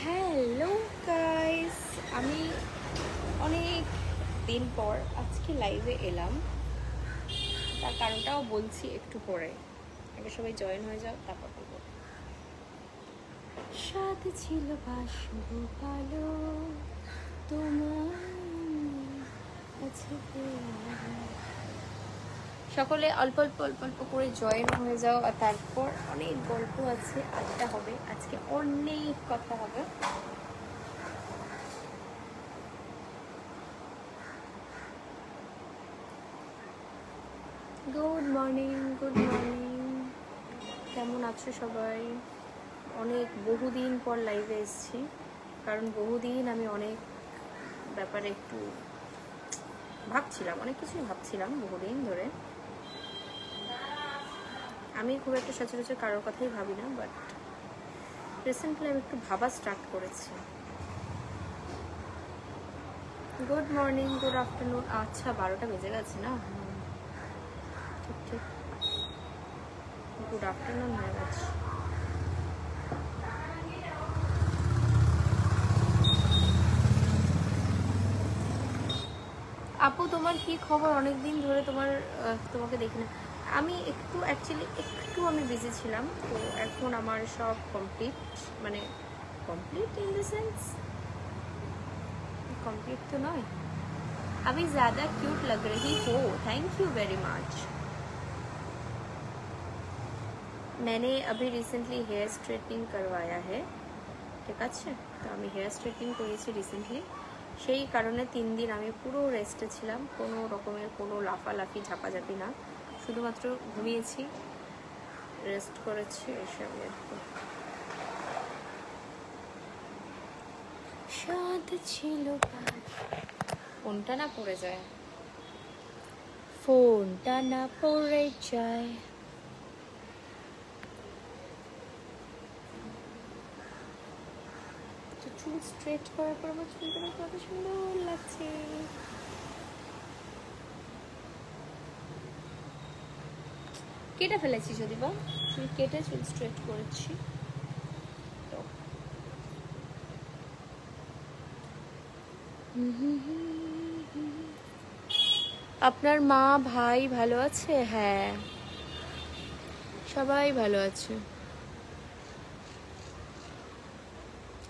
Hello guys, আমি অনেক দিন পর আজকে লাইভে এলাম। তার কারণটাও বলছি একটু পরে। আগে সবাই জয়েন হয়ে যাও, তারপর বলবো। সাথে ছিল ভাসব ভালো তোমার কাছে সকলে অল্প অল্প অল্প অল্প করে জয়েন হয়ে যাও। আর তারপর অনেক গল্প আছে, আড্ডা হবে, আজকে অনেক কথা হবে। Good morning, good morning. কেমন আছো সবাই? অনেক বহুদিন পর লাইভে এসেছি, কারণ বহুদিন আমি অনেক ব্যাপারে একটু ভাবছিলাম, অনেক কিছুই ভাবছিলাম বহুদিন ধরে। আমি খুব একটা সচরাচর কারোর কথাই ভাবি না, বাট রিসেন্টলি আমি একটু ভাবা স্টার্ট করেছি। Good morning, good afternoon. আচ্ছা, 12টা বেজে গেছে না? ঠিক ঠিক, গুড আফটারনুন হয়ে গেছে। আপু, তোমার কি খবর? অনেক দিন ধরে তোমাকে দেখি না। আমি একটু অ্যাকচুয়ালি আমি বিজি ছিলাম, তো এখন আমার সব কমপ্লিট, মানে complete in the sense complete तो नहीं, अभी ज़्यादा क्यूट लग रही हो। Thank you very much. मैंने अभी रिसेंटली हेयर स्ट्रेटनिंग करवाया है, ठीक আছে? তো আমি হেয়ার স্ট্রেটনিং করেছি রিসেন্টলি, সেই কারণে 3 দিন আমি পুরো রেস্টে ছিলাম। কোনো রকমের কোনো লাফালাফি ঝাপাঝাপি না, শুধুমাত্র ঘুমিয়েছি, রেস্ট করেছি, এসবই আর কি। সাথে ছিল, ফোনটা না পড়ে যায়, ফোনটা না পড়ে যায়। চুল স্ট্রেট করার পর আমার চুলটা কত সুন্দর লাগছে। কেটে ফেলেছি যদি বা চুল কেটে চুল স্ট্রেট করেছি। তো আপনার মা ভাই ভালো আছে? হ্যাঁ, সবাই ভালো আছে।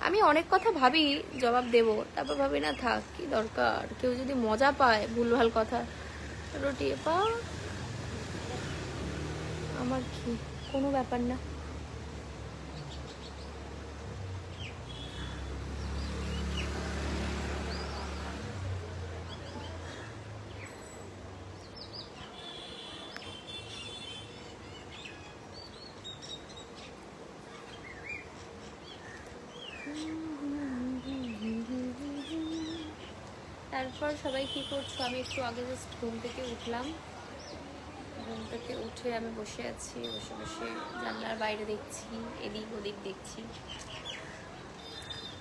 আমি অনেক কথা ভাবি, জবাব দেব, তারপর ভাবি না, থাক, কি দরকার, কেউ যদি মজা পায় ভুলভাল কথা রটিয়ে পা, আমার কি, কোনো ব্যাপার না। তারপর সবাই কি করছো? আমি একটু আগে জাস্ট ঘুম থেকে উঠলাম, ঘুম থেকে উঠে আমি বসে আছি, বসে বসে জানলার বাইরে দেখছি, এদিক ওদিক দেখছি।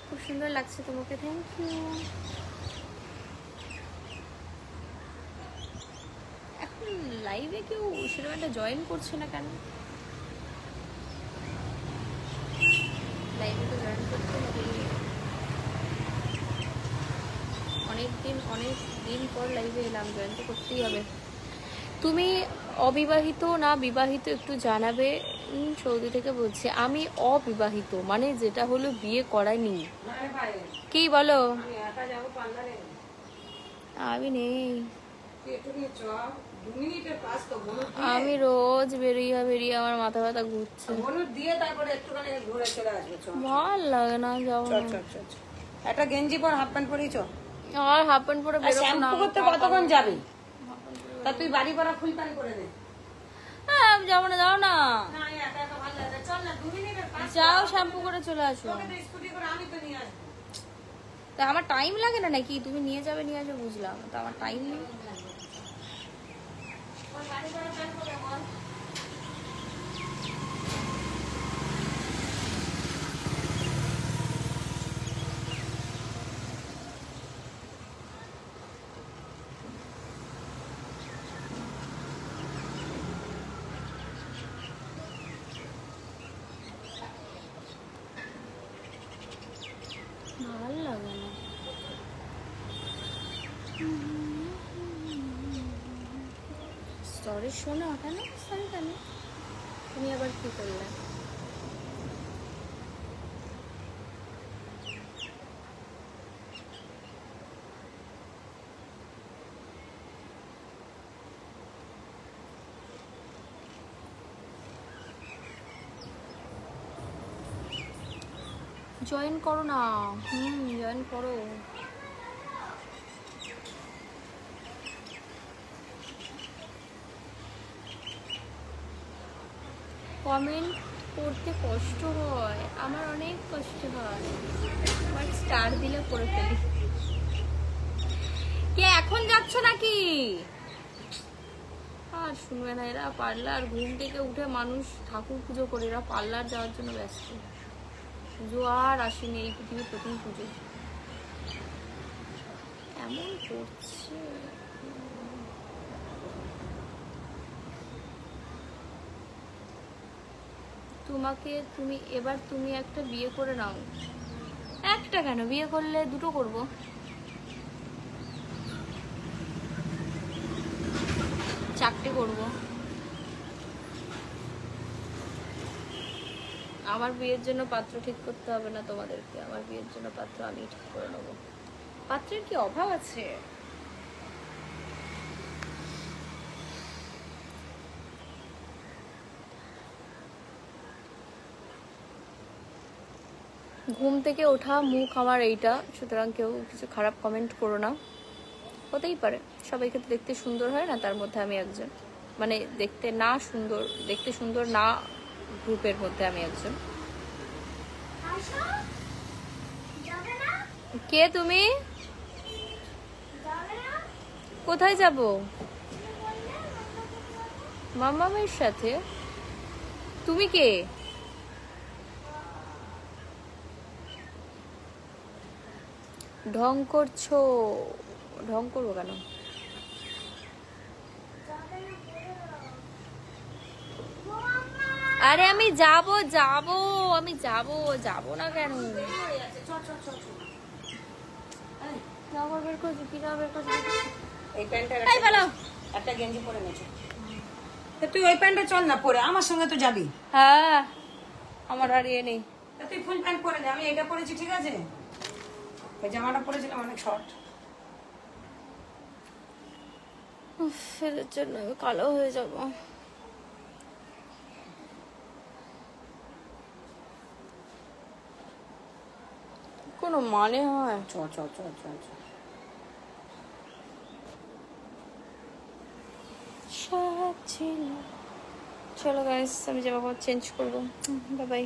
খুব সুন্দর লাগছে তোমাকে, থ্যাংক ইউ। এখন লাইভে কেউ সেরকম একটা জয়েন করছে না কেন? লাইভে তো জয়েন করতে হবে, অনেক দিন পর লাইভে এলাম, জয়েন তো করতেই হবে। তুমি অবিবাহিত না বিবাহিত একটু জানাবে। সৌদি থেকে বলছি, আমি অবিবাহিত, মানে যেটা হলো বিয়ে করাইনি। কি বলো? আমি নেই, আমি রোজ বেরিয়ে আমার মাথা ব্যথা ঘুরছে, ভাল লাগে না। যাও একটা গেঞ্জি পর, হাফ প্যান্ট পরেই চল। আর হাফ প্যান্ট পরে বেরোবো না, করতে কতক্ষণ যাবি? তা তুই বাড়ি পরা ফুল প্যান্ট করে দে। হ্যাঁ, যাবো না, যাও না, যাও শ্যাম্পু করে চলে আসো। তা আমার টাইম লাগে না নাকি? তুমি নিয়ে যাবে, নিয়ে আসো, বুঝলাম, তো আমার টাইম নেই। ভালো লাগে না। সরি শোনো, কেন সরি কেন? তুমি আবার কি করলে? জয়েন করো না। জয়েন করো। কমেন্ট করতে কষ্ট হয়, আমার অনেক কষ্ট হয়, বাট স্টার দিলে পড়ে ফেলি। কে এখন যাচ্ছ নাকি? আর শুনবে না এরা। পার্লার ঘুম থেকে উঠে মানুষ ঠাকুর পুজো করে, এরা পার্লার যাওয়ার জন্য ব্যস্ত। পুজো আর আসেনি, এই পৃথিবীর প্রথম পুজো। এমন করছে। তুমি একটা বিয়ে করে নাও। একটা কেন, বিয়ে করলে দুটো করব। চারটে করব। আমার বিয়ের জন্য পাত্র ঠিক করতে হবে না তোমাদেরকে, আমার বিয়ের জন্য পাত্র আমি ঠিক করে নেবো। পাত্রের কি অভাব আছে? ঘুম থেকে ওঠা মুখ আমার এইটা, সুতরাং কেউ কিছু খারাপ কমেন্ট করো না। হতেই পারে, সবাইকে তো দেখতে সুন্দর হয় না, তার মধ্যে আমি একজন। মানে দেখতে সুন্দর না গ্রুপের মধ্যে আমি একজন। কে তুমি? কোথায় যাব? মামামের সাথে? তুমি কে? ঢং করছো? ঢং করবো কেন? আরে আমি যাব না কেন? এই প্যান্টটা একটা গেঞ্জি পরে নেছো, তুই ওই প্যান্টটা চল না পরে, আমার সঙ্গে তো যাবি। হ্যাঁ, আমার আর ইয়ে নেই। তুই ফুল প্যান্ট পরে নে, আমি এটা পরেছি, ঠিক আছে? ওই জামাটা পরেছিলাম অনেক শর্ট। এর জন্য আমি কালো হয়ে যাব। কোনো মানে হয়? চ চ চ চ চ চলো গাইস, আমি জামা কাপড় চেঞ্জ করবো। Bye bye.